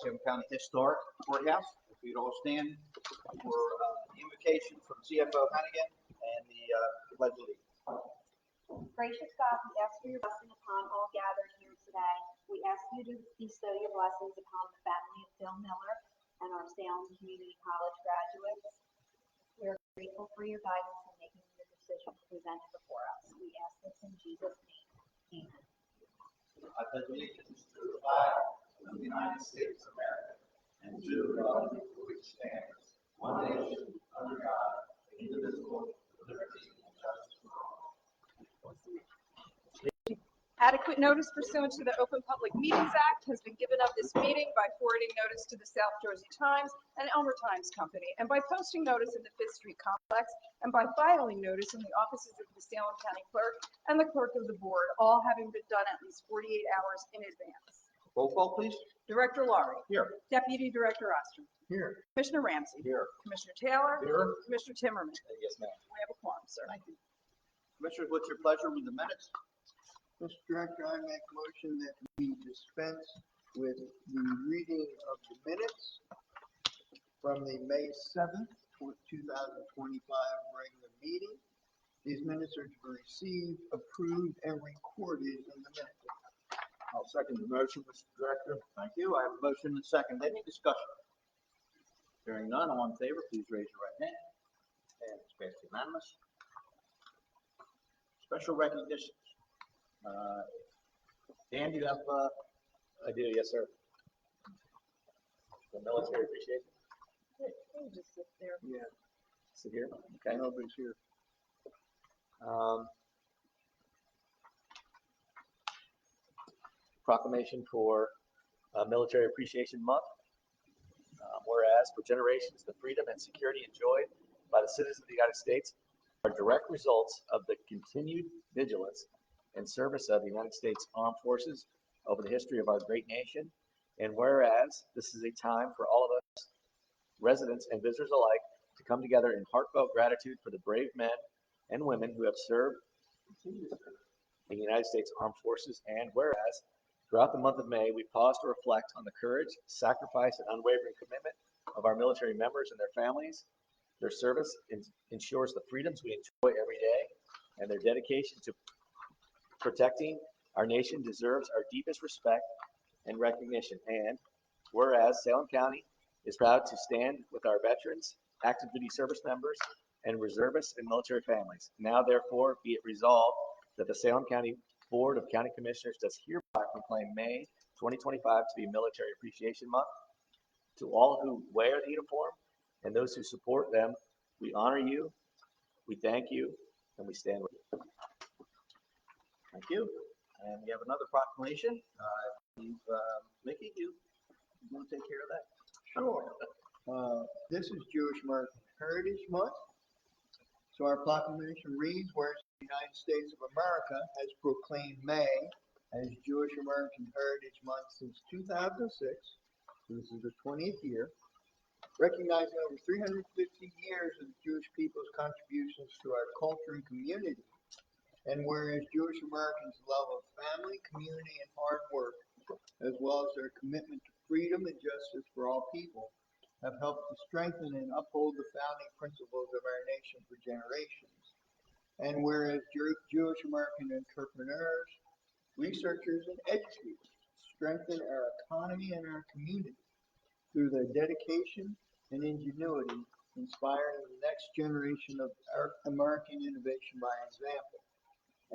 Salem County Historic Courthouse. If you'd all stand for the invocation from CFO Hannigan and the Pledge of Allegiance. Gracious God, we ask for your blessing upon all gathered here today. We ask you to bestow your blessings upon the family of Phil Miller and our Salem Community College graduates. We are grateful for your guidance in making the decisions presented before us. We ask this in Jesus' name. Amen. I pledge allegiance to the flag of the United States of America and to the republic for which stands one nation under God, indivisible, with liberty and justice for all. Adequate notice pursuant to the Open Public Meetings Act has been given of this meeting by forwarding notice to the South Jersey Times and Elmer Times Company, and by posting notice in the Fifth Street Complex, and by filing notice in the offices of the Salem County Clerk and the Clerk of the Board, all having been done at least 48 hours in advance. Roll call, please. Director Laurie. Here. Deputy Director Oster. Here. Commissioner Ramsey. Here. Commissioner Taylor. Here. Commissioner Timmerman. Yes, ma'am. We have a quorum, sir. Thank you. Commissioners, what's your pleasure with the minutes? Mr. Director, I make a motion that we dispense with the reading of the minutes from the May 7th, 2025 regular meeting. These minutes are to be received, approved, and recorded in the minutes. I'll second the motion, Mr. Director. Thank you. I have a motion and a second. Any discussion? Hearing none, all in favor, please raise your right hand. And it's passed unanimous. Special recognitions. Dan, do you have? I do, yes, sir. The military appreciation. We'll just sit there. Yeah, Sit here. Okay. nobody's here. Proclamation for Military Appreciation Month. Whereas for generations, the freedom and security enjoyed by the citizens of the United States are direct results of the continued vigilance and service of the United States Armed Forces over the history of our great nation. And whereas this is a time for all of us, residents and visitors alike, to come together in heartfelt gratitude for the brave men and women who have served in the United States Armed Forces. And whereas throughout the month of May, we pause to reflect on the courage, sacrifice, and unwavering commitment of our military members and their families. Their service ensures the freedoms we enjoy every day, and their dedication to protecting our nation deserves our deepest respect and recognition. And whereas Salem County is proud to stand with our veterans, active duty service members, and reservists and military families. Now, therefore, be it resolved that the Salem County Board of County Commissioners does hereby proclaim May 2025 to be Military Appreciation Month. To all who wear the uniform and those who support them, we honor you, we thank you, and we stand with you. Thank you. And we have another proclamation. Mickey, you want to take care of that? Sure. This is Jewish American Heritage Month. So our proclamation reads, whereas the United States of America has proclaimed May as Jewish American Heritage Month since 2006, so this is the 20th year, recognizing over 350 years of the Jewish people's contributions to our culture and community. And whereas Jewish Americans' love of family, community, and hard work, as well as their commitment to freedom and justice for all people, have helped to strengthen and uphold the founding principles of our nation for generations. And whereas Jewish American entrepreneurs, researchers, and educators strengthen our economy and our community through their dedication and ingenuity, inspiring the next generation of our American innovation by example.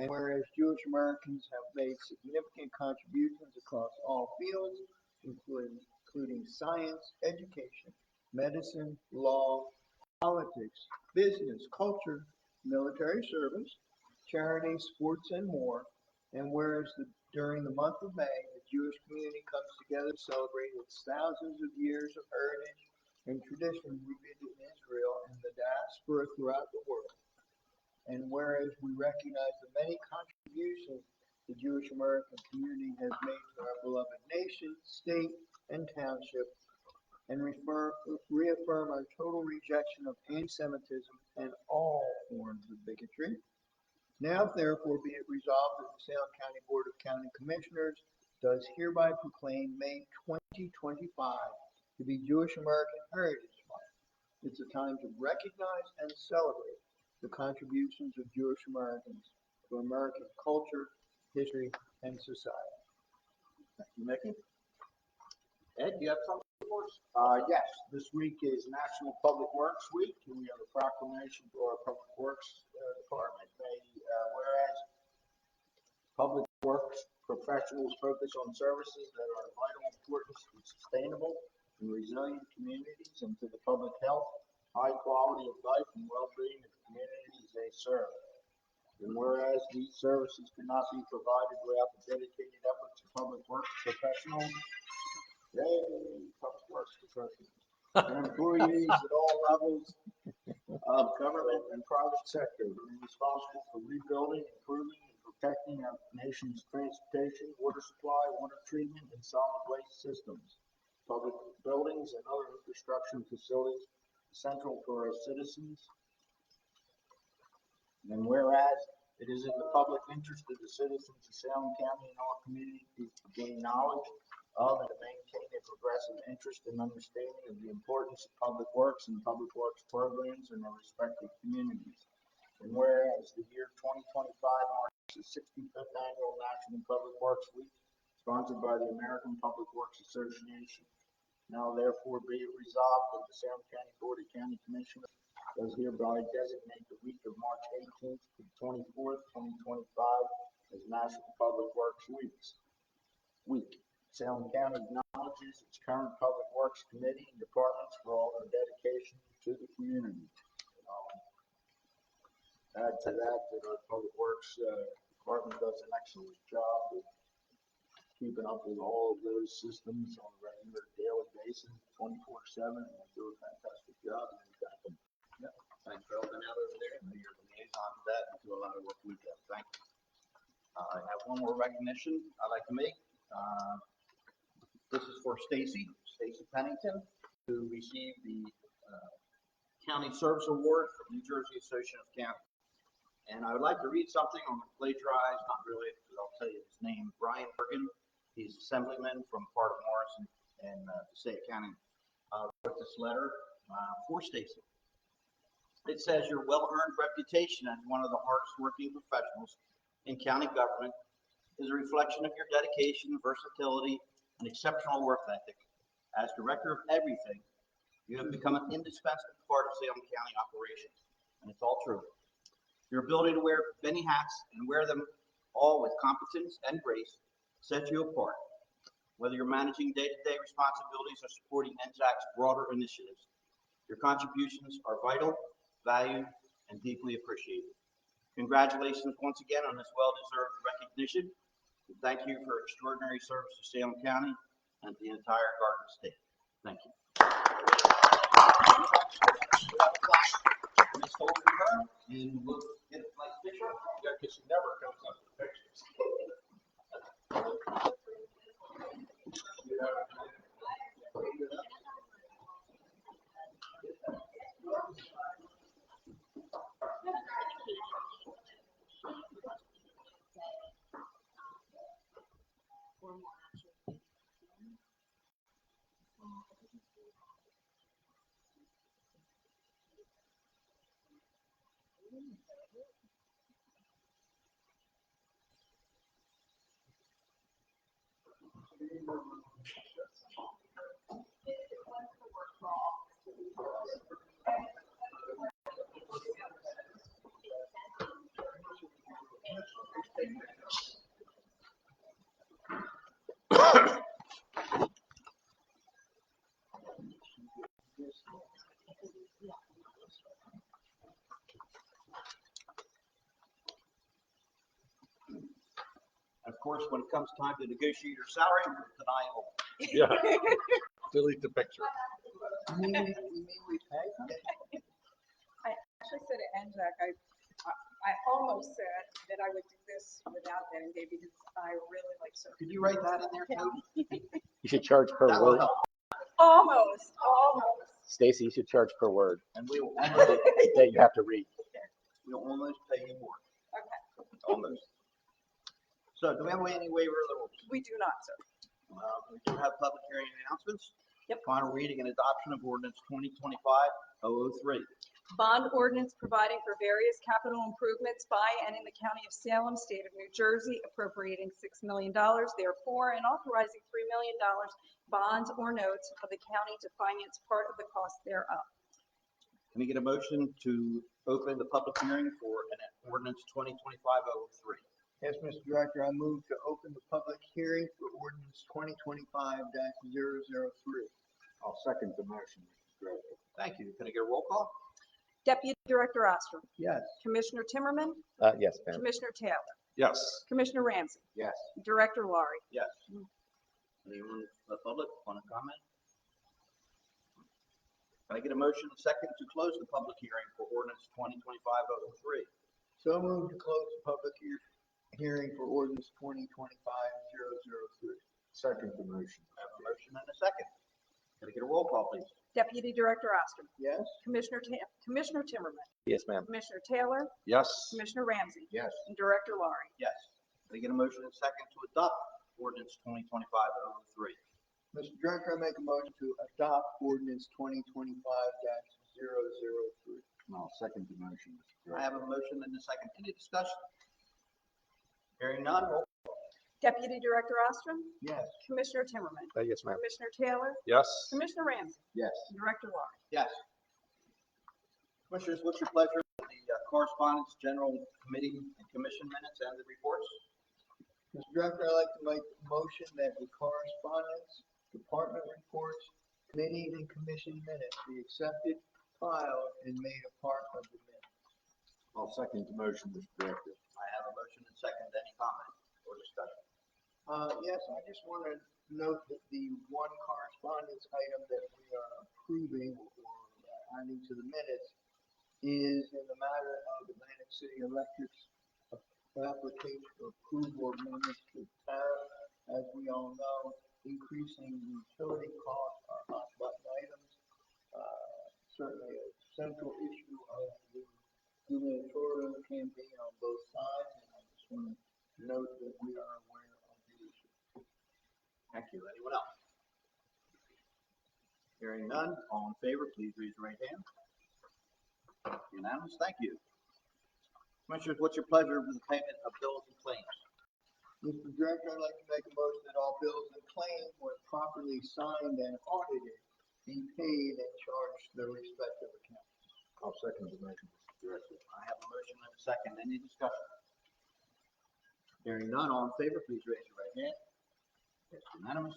And whereas Jewish Americans have made significant contributions across all fields, including science, education, medicine, law, politics, business, culture, military service, charity, sports, and more. And whereas during the month of May, the Jewish community comes together to celebrate its thousands of years of heritage and tradition rooted in Israel and the diaspora throughout the world. And whereas we recognize the many contributions the Jewish American community has made to our beloved nation, state, and township, and reaffirm our total rejection of anti-Semitism and all forms of bigotry. Now, therefore, be it resolved that the Salem County Board of County Commissioners does hereby proclaim May 20 2025 to be Jewish American Heritage Month. It's a time to recognize and celebrate the contributions of Jewish Americans to American culture, history, and society. Thank you, Mickey. Ed, you have something for us? Yes, this week is National Public Works Week, and we have a proclamation for our Public Works Department. Whereas public works professionals focus on services that are of vital importance to sustainable and resilient communities and to the public health, high quality of life, and well-being of the communities they serve. And whereas these services cannot be provided without the dedicated efforts of public works professionals, public works professionals, and employees at all levels of government and private sector are responsible for rebuilding, improving, and protecting our nation's transportation, water supply, water treatment, and solid waste systems, public buildings, and other infrastructure facilities essential for our citizens. And whereas it is in the public interest of the citizens of Salem County and all communities to gain knowledge of and to maintain a progressive interest and understanding of the importance of public works and public works programs in their respective communities. And whereas the year 2025 marks the 65th annual National Public Works Week, sponsored by the American Public Works Association, now therefore be it resolved that the Salem County Board of County Commissioners does hereby designate the week of March 18th to 24th, 2025 as National Public Works Week. Salem County acknowledges its current Public Works Committee and departments for all their dedication to the community. Add to that our Public Works Department does an excellent job of keeping up with all of those systems on a regular daily basis, 24/7, and they do a fantastic job. And we thank them. Thanks for helping out over there. I know you're the liaison to that and do a lot of work with them. Thank you. I have one more recognition I'd like to make. This is for Stacy Pennington, who received the County Service Award from New Jersey Association of Counties. And I would like to read something on the plagiarize, not really, because I'll tell you his name, Brian Bergen. He's Assemblyman from part of Morrison and Passaic County. Wrote this letter for Stacy. It says, your well-earned reputation as one of the hardest working professionals in county government is a reflection of your dedication, versatility, and exceptional work ethic. As director of everything, you have become an indispensable part of Salem County operations, and it's all true. Your ability to wear many hats and wear them all with competence and grace sets you apart. Whether you're managing day-to-day responsibilities or supporting NZAC's broader initiatives, your contributions are vital, valued, and deeply appreciated. Congratulations once again on this well-deserved recognition. And thank you for extraordinary service to Salem County and the entire Garden State. Thank you. Ms. Holdenberg, and we'll get a nice picture. Yeah, because she never comes up with pictures. Of course, when it comes time to negotiate your salary, we're denial. Yeah. Delete the picture. We pay? I actually said to NJAC, I almost said that I would do this without that and Dave because I really like serving. Could you write that in there, Toby? You should charge per That will word. help. Almost. Stacy, you should charge per word And we will that you have to read. we'll almost pay you more. Okay. Almost. So do we have any waiver of the rules? We do not, sir. We do have public hearing announcements. Yep. Final reading and adoption of ordinance 2025-003. Bond ordinance providing for various capital improvements by and in the county of Salem, state of New Jersey, appropriating $6 million therefore, and authorizing $3 million bonds or notes of the county to finance part of the cost thereof. Can we get a motion to open the public hearing for an ordinance 2025-003? Yes, Mr. Director, I move to open the public hearing for ordinance 2025-003. I'll second the motion, Mr. Director. Thank you. Can I get a roll call? Deputy Director Ostrom. Yes. Commissioner Timmerman. Yes, ma'am. Commissioner Taylor. Yes. Commissioner Ramsey. Yes. Director Laurie. Yes. Anyone in the public want to comment? Can I get a motion second to close the public hearing for ordinance 2025-003? So moved to close the public hearing for ordinance 2025-003. Second the motion. I have a motion and a second. Can I get a roll call, please? Deputy Director Ostrom. Yes. Commissioner Timmerman. Yes, ma'am. Commissioner Taylor. Yes. Commissioner Ramsey. Yes. And Director Laurie. Yes. Can I get a motion and second to adopt ordinance 2025-003? Mr. Director, I make a motion to adopt ordinance 2025-003. And I'll second the motion, Mr. I Director. have a motion and a second. Any discussion? Hearing none, roll. Deputy Director Ostrom. Yes. Commissioner Timmerman. Yes, ma'am. Commissioner Taylor. Yes. Commissioner Ramsey. Yes. And Director Laurie. Yes. Commissioners, what's your pleasure with the correspondence, general committee and commission minutes and the reports? Mr. Director, I'd like to make a motion that the correspondence, department reports, committee and commission minutes be accepted, filed, and made a part of the minutes. I'll second the motion, Mr. Director. I have a motion and second. Any comment or discussion? Yes, I just want to note that the one correspondence item that we are approving or adding to the minutes is in the matter of Atlantic City Electric's application for approval of amendments to tariff. As we all know, increasing utility costs are hot button items. Certainly a central issue of the gubernatorial campaign on both sides, and I just want to note that we are aware of the issue. Thank you. Anyone else? Hearing none, all in favor, please raise your right hand. Unanimous, thank you. Commissioners, what's your pleasure with the payment of bills and claims? Mr. Director, I'd like to make a motion that all bills and claims, when properly signed and audited, be paid and charged to their respective accounts. I'll second the motion, Mr. Director. I have a motion and a second. Any discussion? Hearing none, all in favor, please raise your right hand. It's unanimous.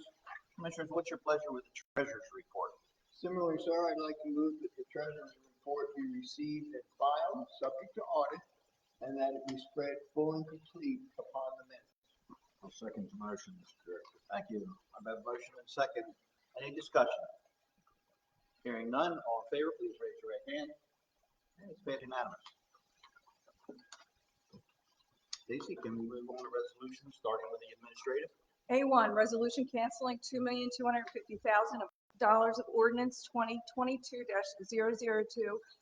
Commissioners, what's your pleasure with the treasurer's report? Similarly, sir, I'd like to move that the treasurer's report be received and filed, subject to audit, and that it be spread full and complete upon the minutes. I'll second the motion, Mr. Director. Thank you. I have a motion and second. Any discussion? Hearing none, all in favor, please raise your right hand. And it's passed unanimous. Stacy, can we move on to resolutions, starting with the administrative? A1, resolution canceling $2,250,000 of ordinance 2022-002,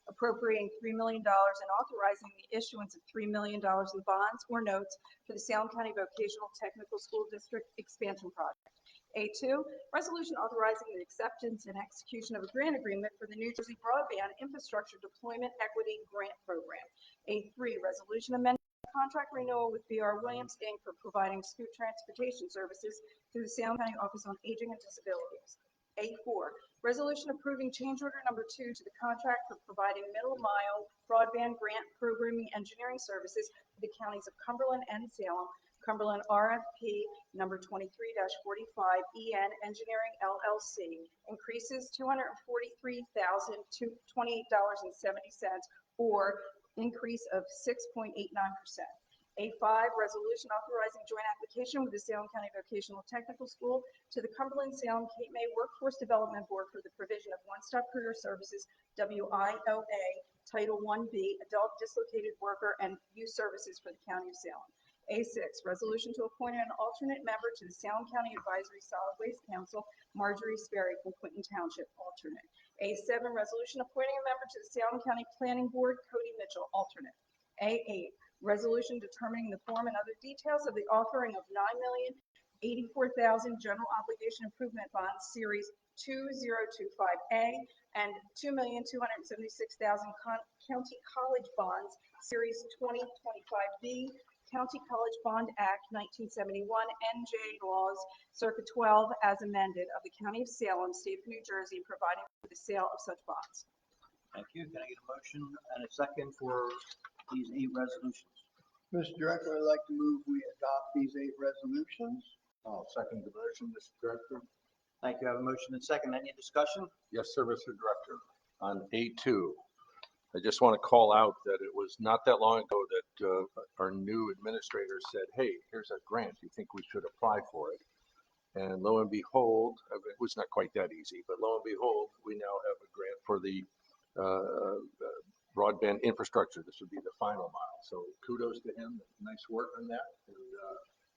appropriating $3 million and authorizing the issuance of $3 million in bonds or notes for the Salem County Vocational Technical School District Expansion Project. A2, resolution authorizing the acceptance and execution of a grant agreement for the New Jersey Broadband Infrastructure Deployment Equity Grant Program. A3, resolution amending contract renewal with B.R. Williams, Inc. for providing scoot transportation services through the Salem County Office on Aging and Disabilities. A4, resolution approving change order number 2 to the contract for providing middle mile broadband grant programming engineering services for the counties of Cumberland and Salem. Cumberland RFP number 23-45 EN Engineering LLC increases $243,028.70 or increase of 6.89%. A5, resolution authorizing joint application with the Salem County Vocational Technical School to the Cumberland Salem Cape May Workforce Development Board for the provision of one-stop career services, WIOA, Title 1B, Adult Dislocated Worker and Youth Services for the County of Salem. A6, resolution to appoint an alternate member to the Salem County Advisory Solid Waste Council, Marjorie Sperry from Clinton Township, alternate. A7, resolution appointing a member to the Salem County Planning Board, Cody Mitchell, alternate. A8, resolution determining the form and other details of the offering of $84,000 general obligation improvement bonds, Series 2025A, and $2,276,000 county college bonds, Series 2025B, County College Bond Act 1971, NJ laws, circa 12, as amended, of the County of Salem, State of New Jersey, and providing for the sale of such bonds. Thank you. Can I get a motion and a second for these 8 resolutions? Mr. Director, I'd like to move we adopt these 8 resolutions. I'll second the motion, Mr. Director. Thank you. I have a motion and a second. Any discussion? Yes, sir, Mr. Director. On A2, I just want to call out that it was not that long ago that our new administrator said, hey, here's a grant. You think we should apply for it? And lo and behold, it was not quite that easy, but lo and behold, we now have a grant for the broadband infrastructure. This would be the final mile. So kudos to him. Nice work on that. And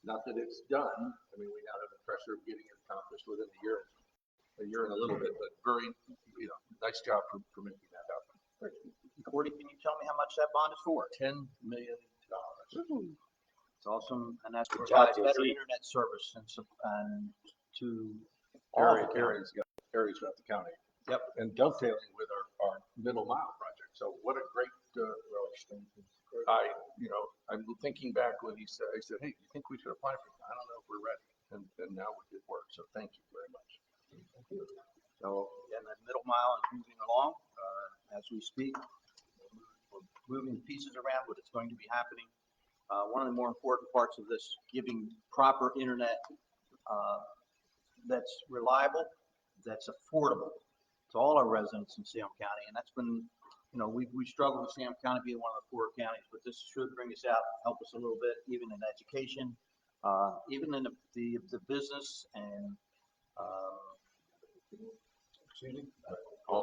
not that it's done. I mean, we now have the pressure of getting it accomplished within a year and a little bit, but very, nice job for making that happen. Cordy, can you tell me how much that bond is for? $10 million. It's awesome, and that's to Good job, provide better JC. internet service and to All all the areas throughout the county. Yep. And dovetailing with our middle mile project. So what a great, I'm thinking back when I said, hey, do you think we should apply for it? I don't know if we're ready. And now it works. So thank you very much. So, again, that middle mile is moving along as we speak. We're moving pieces around, but it's going to be happening. One of the more important parts of this, giving proper internet that's reliable, that's affordable to all our residents in Salem County. And that's been, we struggle with Salem County being one of the poorer counties, but this should bring us out, help us a little bit, even in education, even in the business and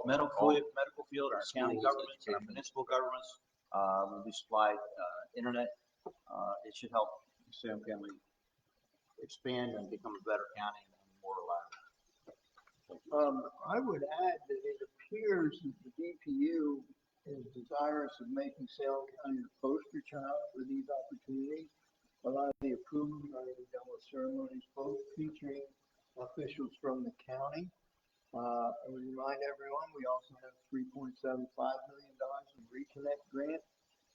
medical field, our county governments, our municipal governments. We supply internet. It should help Salem County expand and become a better county and more reliable. I would add that it appears that the DPU is desirous of making Salem County the poster child for these opportunities. A lot of the approvals are already done with ceremonies, both featuring officials from the county. I would remind everyone, we also have $3.75 million in Reconnect grant,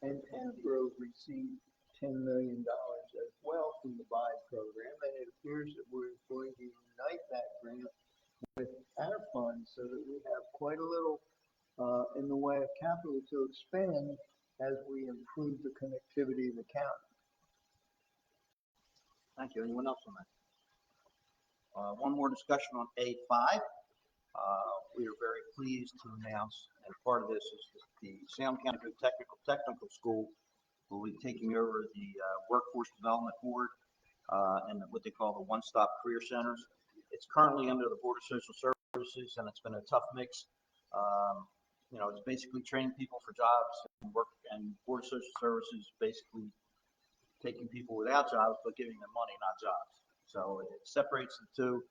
and Grove received $10 million as well from the BIDE program, and it appears that we're going to unite that grant with our funds so that we have quite a little in the way of capital to expand as we improve the connectivity of the county. Thank you. Anyone else on that? One more discussion on A5. We are very pleased to announce, and part of this is the Salem County Technical School will be taking over the Workforce Development Board and what they call the one-stop career centers. It's currently under the Board of Social Services, and it's been a tough mix. It's basically training people for jobs and work, and Board of Social Services basically taking people without jobs but giving them money, not jobs. So it separates the two.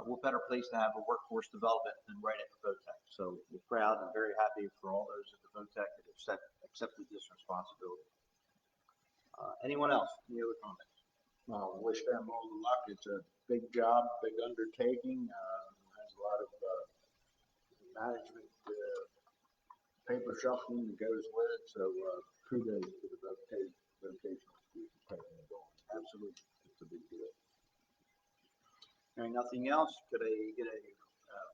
What better place to have a workforce development than right at the VOTEC? So we're proud and very happy for all those at the VOTEC that have accepted this responsibility. Anyone else? Any other comments? Wish them all the luck. It's a big job, big undertaking. Has a lot of management paper shuffling that goes with it. So kudos to the vocational schools for taking it on. Absolutely, it's a big deal. Hearing nothing else, could I get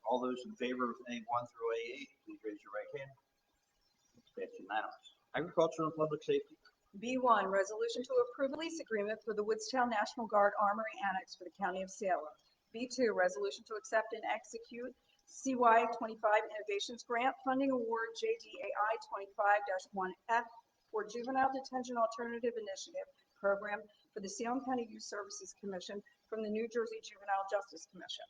all those in favor of A1 through A8, please raise your right hand. It's passed unanimous. Agriculture and Public Safety. B1, resolution to approve a lease agreement for the Woodstown National Guard Armory Annex for the County of Salem. B2, resolution to accept and execute CY25 Innovations Grant Funding Award JDAI 25-1F for Juvenile Detention Alternative Initiative Program for the Salem County Youth Services Commission from the New Jersey Juvenile Justice Commission.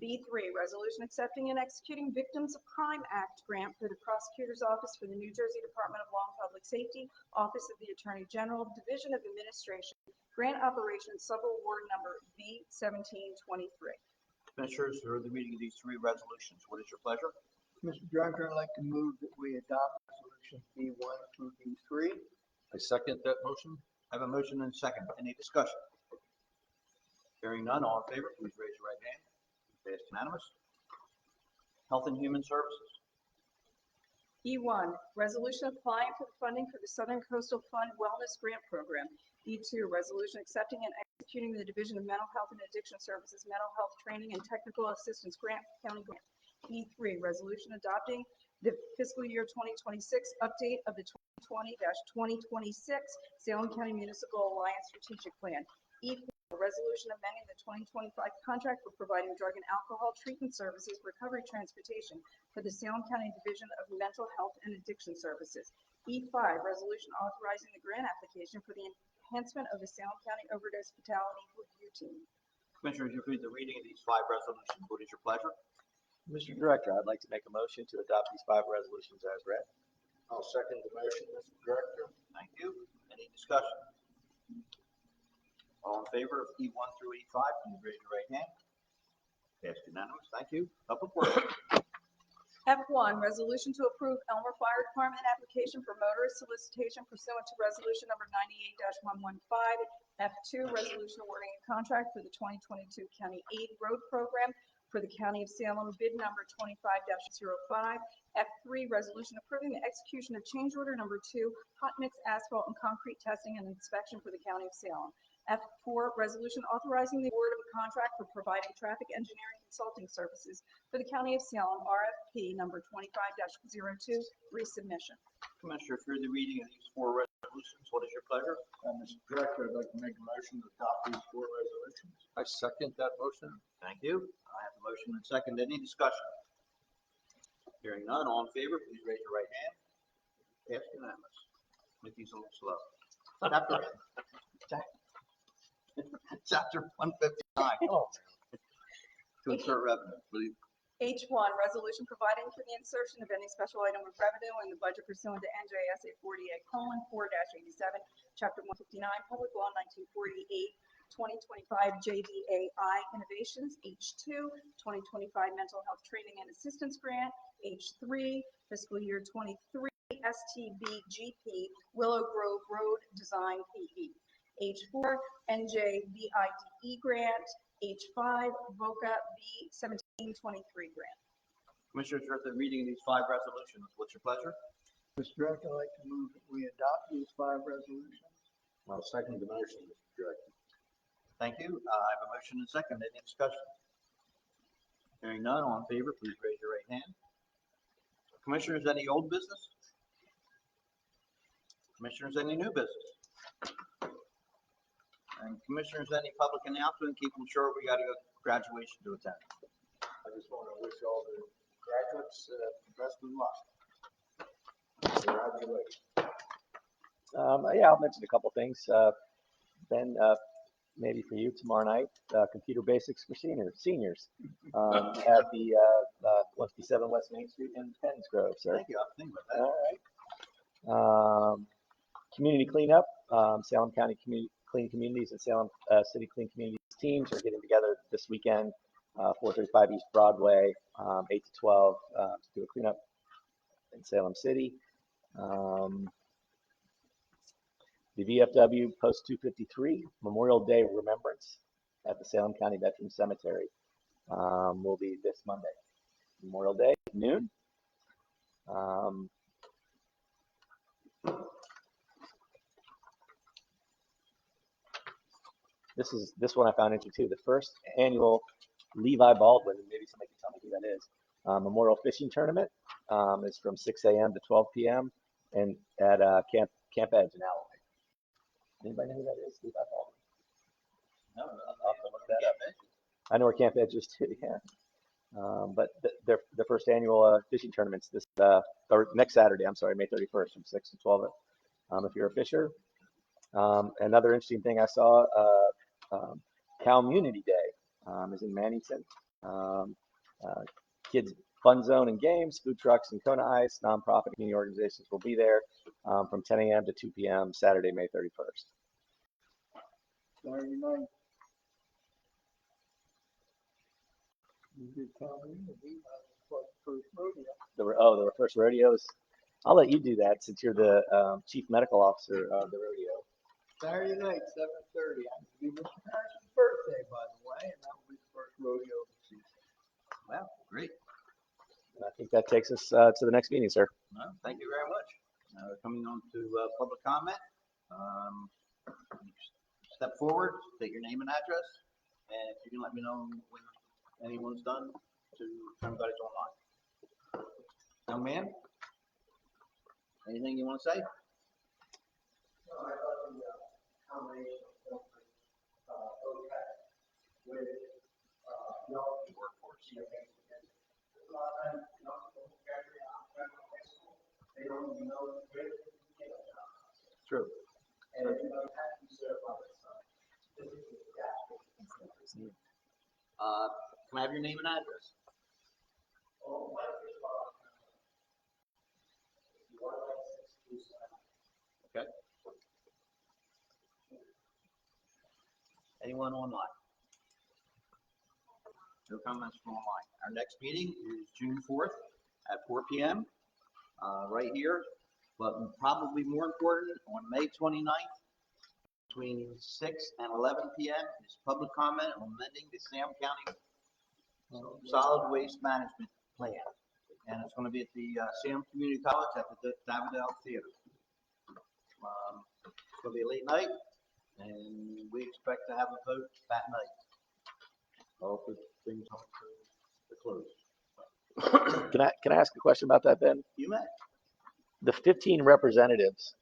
B3, resolution accepting and executing Victims of Crime Act grant for the Prosecutor's Office for the New Jersey Department of Law and Public Safety, Office of the Attorney General, Division of Administration, Grant Operations Subaward Number B1723. Commissioners, heard the reading of these 3 resolutions. What is your pleasure? Mr. Director, I'd like to move that we adopt resolutions B1 through B3. I second that motion. I have a motion and a second. Any discussion? Hearing none, all in favor, please raise your right hand. Passed unanimous. Health and Human Services. E1, resolution applying for the funding for the Southern Coastal Fund Wellness Grant Program. E2, resolution accepting and executing the Division of Mental Health and Addiction Services Mental Health Training and Technical Assistance Grant, County Grant. E3, resolution adopting the fiscal year 2026 update of the 2020-2026 Salem County Municipal Alliance Strategic Plan. E4, resolution amending the 2025 contract for providing drug and alcohol treatment services recovery transportation for the Salem County Division of Mental Health and Addiction Services. E5, resolution authorizing the grant application for the enhancement of the Salem County Overdose Fatality Review Team. Commissioners, you've heard the reading of these 5 resolutions. What is your pleasure? Mr. Director, I'd like to make a motion to adopt these 5 resolutions as read. I'll second the motion, Mr. Director. Thank you. Any discussion? All in favor of E1 through E5, please raise your right hand. Passed unanimous. Thank you. Public Works. F1, resolution to approve Elmer Fire Department application for motorist solicitation pursuant to resolution number 98-115. F2, resolution awarding a contract for the 2022 County Aid Road Program for the County of Salem, bid number 25-05. F3, resolution approving the execution of change order number 2, hot mix asphalt and concrete testing and inspection for the County of Salem. F4, resolution authorizing the award of a contract for providing traffic engineering consulting services for the County of Salem, RFP number 25-02, resubmission. Commissioner, through the reading of these 4 resolutions, what is your pleasure? Mr. Director, I'd like to make a motion to adopt these 4 resolutions. I second that motion. Thank you. I have a motion and second. Any discussion? Hearing none, all in favor, please raise your right hand. Passed unanimous. Mickey's a little slow. Chapter 159. Oh. To insert revenue, please. H1, resolution providing for the insertion of any special item of revenue in the budget pursuant to NJSA 48:4-87, Chapter 159, Public Law 1948, 2025 JVAI Innovations. H2, 2025 Mental Health Training and Assistance Grant. H3, fiscal year 23 STBGP Willow Grove Road Design PE. H4, NJVIDE grant. H5, VOCA B1723 grant. Commissioners, after reading these 5 resolutions, what's your pleasure? Mr. Director, I'd like to move that we adopt these 5 resolutions. I'll second the motion, Mr. Director. Thank you. I have a motion and second. Any discussion? Hearing none, all in favor, please raise your right hand. Commissioners, any old business? Commissioners, any new business? And commissioners, any public announcement? Keep them short. We got to go to graduation to attend. I just want to wish all the graduates best of luck. Congratulations. Yeah, I'll mention a couple things. Ben, maybe for you tomorrow night, computer basics for seniors at the 157 West Main Street in Penns Grove, sir. Thank you. I'm thinking about that. All right. Community cleanup, Salem County Clean Communities and Salem City Clean Communities teams are getting together this weekend, 435 East Broadway, 8 to 12, to do a cleanup in Salem City. The VFW Post 253 Memorial Day Remembrance at the Salem County Veterans Cemetery will be this Monday, Memorial Day, noon. This one I found interesting too. The first annual Levi Baldwin, and maybe somebody can tell me who that is, Memorial Fishing Tournament is from 6 a.m. to 12 p.m. and at Camp Edge in Alloway. Anybody know who that is? Levi Baldwin. No, I'll have to look that up. I know where Camp Edge is too. Yeah. But the first annual fishing tournaments this or next Saturday. I'm sorry, May 31st from 6 to 12. If you're a fisher. Another interesting thing I saw, Community Day is in Mannington. Kids fun zone and games, food trucks and Kona Ice, nonprofit community organizations will be there from 10 a.m. to 2 p.m. Saturday, May 31st. Saturday night. You did community, first rodeo. The first rodeos. I'll let you do that since you're the chief medical officer of the rodeo. Saturday night, 7:30. I'm going to be Mr. Harrison's birthday, by the way. rodeo season. Well, great. I think that takes us to the next meeting, sir. Well, thank you very much. Coming on to public comment. Um, Step forward, state your name and address, and if you can let me know when anyone's done to everybody's online. Young man, anything you want to say? True. Can I have your name and address? Okay. Anyone online? No comments from online. Our next meeting is June 4th at 4 p.m. Right here. But probably more important, on May 29th, between 6 and 11 p.m. is public comment on amending the Salem County Solid Waste Management Plan. And it's going to be at the Salem Community College at the Davidell Theater. It's going to be a late night, and we expect to have a vote that night. All good things on the close. Can I ask a question about that, Ben? You may. The 15 representatives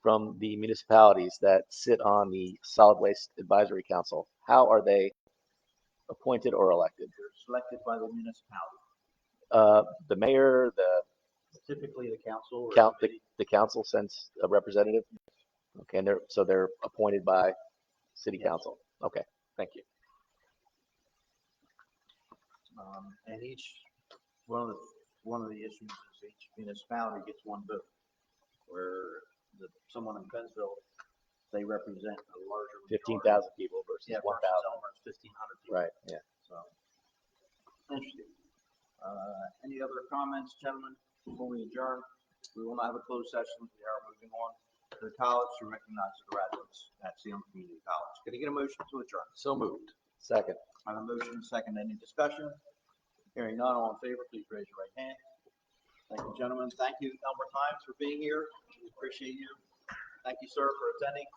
from the municipalities that sit on the Solid Waste Advisory Council, how are they appointed or elected? They're selected by the municipality. The mayor, Typically the council or the council sends a representative? Okay, and they're appointed by city Yes. council. Okay, thank you. And one of the issues is each municipality gets one vote, where someone in Pennsville, they represent a larger. 15,000 people versus Yeah, 1,000. versus Elmer's 1,500 people. Right, yeah. So, interesting. Any other comments, gentlemen, before we adjourn? We will not have a closed session. We are moving on to the college to recognize the graduates at Salem Community College. Can I get a motion to adjourn? So moved. Second. I have a motion and second. Any discussion? Hearing none, all in favor, please raise your right hand. Thank you, gentlemen. Thank you, Elmer Times, for being here. We appreciate you. Thank you, sir, for attending.